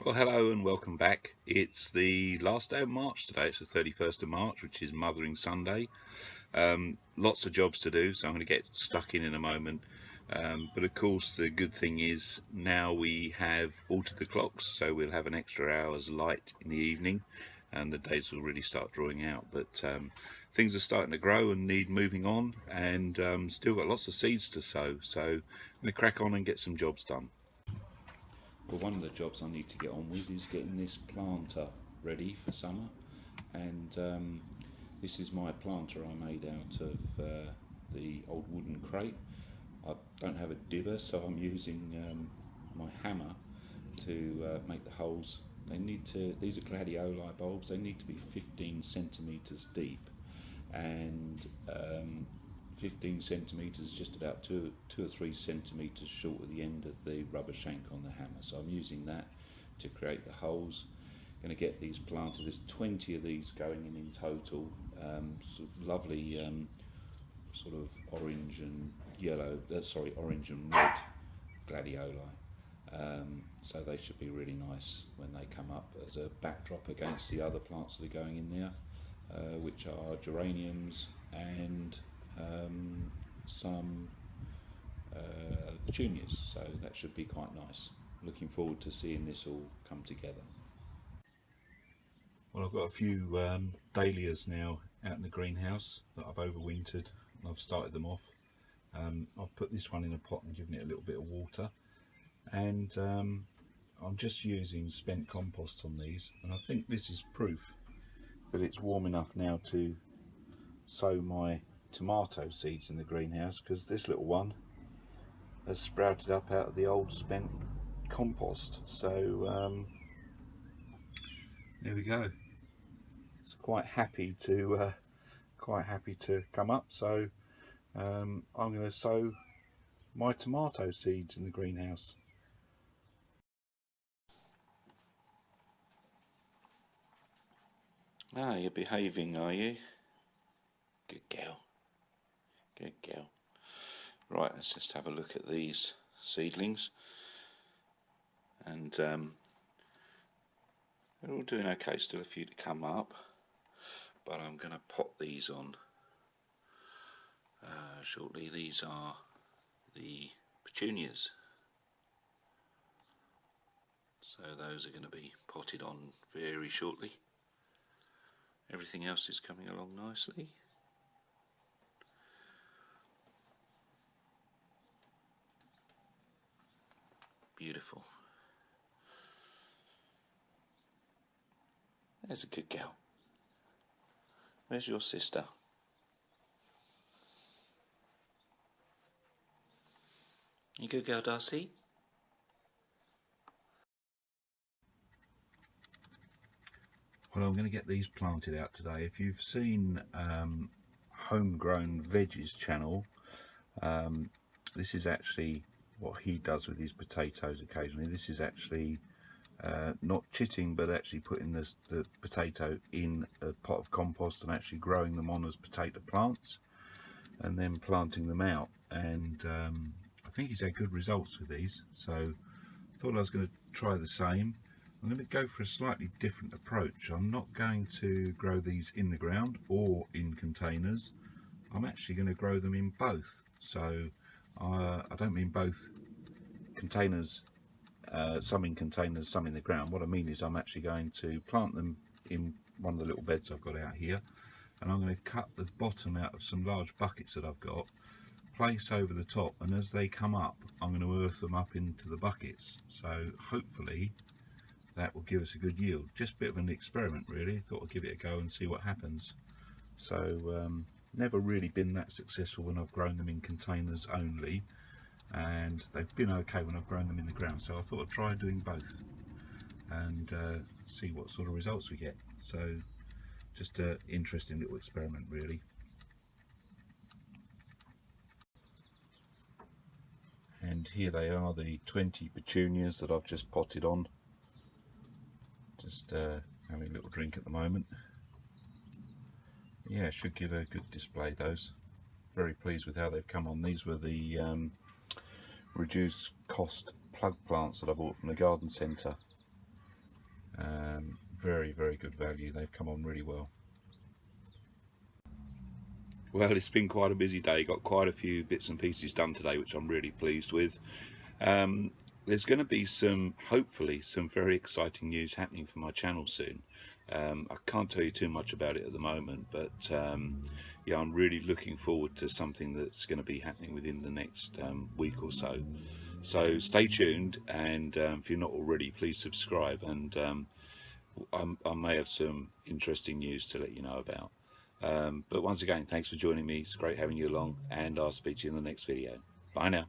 Well, hello and welcome back. It's the last day of March today. It's the 31st of March, which is Mothering Sunday. Lots of jobs to do, so I'm going to get stuck in a moment. But of course, the good thing is now we have altered the clocks, so we'll have an extra hour's light in the evening, and the days will really start drawing out. But things are starting to grow and need moving on, and still got lots of seeds to sow. So I'm going to crack on and get some jobs done. Well, one of the jobs I need to get on with is getting this planter ready for summer, and this is my planter I made out of the old wooden crate. I don't have a dibber, so I'm using my hammer to make the holes. These are gladioli bulbs, they need to be 15 centimetres deep, and 15 centimetres is just about two or 3 centimetres short of the end of the rubber shank on the hammer. So I'm using that to create the holes. Going to get these planted. There's 20 of these going in total. Sort of lovely sort of orange and yellow, orange and red gladioli. So they should be really nice when they come up as a backdrop against the other plants that are going in there, which are geraniums and some petunias. So that should be quite nice. Looking forward to seeing this all come together. Well, I've got a few dahlias now out in the greenhouse that I've overwintered, and I've started them off. I've put this one in a pot and given it a little bit of water, and I'm just using spent compost on these, and I think this is proof that it's warm enough now to sow my tomato seeds in the greenhouse, because this little one has sprouted up out of the old spent compost. So there we go. It's quite happy to come up. So I'm going to sow my tomato seeds in the greenhouse. Ah, you're behaving, are you? Good girl. Good girl. Right, let's just have a look at these seedlings. And they're all doing okay, still a few to come up. But I'm going to pot these on shortly. These are the petunias. So those are going to be potted on very shortly. Everything else is coming along nicely. Beautiful. There's a good girl. Where's your sister? You good girl, Darcy? Well, I'm going to get these planted out today. If you've seen Homegrown Veggies channel, this is actually what he does with his potatoes occasionally. This is actually not chitting, but actually putting the potato in a pot of compost and actually growing them on as potato plants and then planting them out. And I think he's had good results with these, so I thought I was going to try the same. I'm going to go for a slightly different approach. I'm not going to grow these in the ground or in containers. I'm actually going to grow them in both. So I don't mean both containers, some in containers, some in the ground. What I mean is I'm actually going to plant them in one of the little beds I've got out here, and I'm going to cut the bottom out of some large buckets that I've got, place over the top, and as they come up I'm going to earth them up into the buckets. So hopefully that will give us a good yield. Just a bit of an experiment really. Thought I'd give it a go and see what happens. So never really been that successful when I've grown them in containers only, and they've been okay when I've grown them in the ground. So I thought I'd try doing both and see what sort of results we get. So just an interesting little experiment really. And here they are, the 20 petunias that I've just potted on. Just having a little drink at the moment. Yeah, should give a good display, those. Very pleased with how they've come on. These were the reduced cost plug plants that I bought from the garden centre. Very, very good value. They've come on really well. Well, it's been quite a busy day. Got quite a few bits and pieces done today, which I'm really pleased with. There's going to be hopefully some very exciting news happening for my channel soon. I can't tell you too much about it at the moment, but yeah, I'm really looking forward to something that's going to be happening within the next week or so. So stay tuned, and if you're not already, please subscribe, and I may have some interesting news to let you know about. But once again, thanks for joining me. It's great having you along, and I'll speak to you in the next video. Bye now.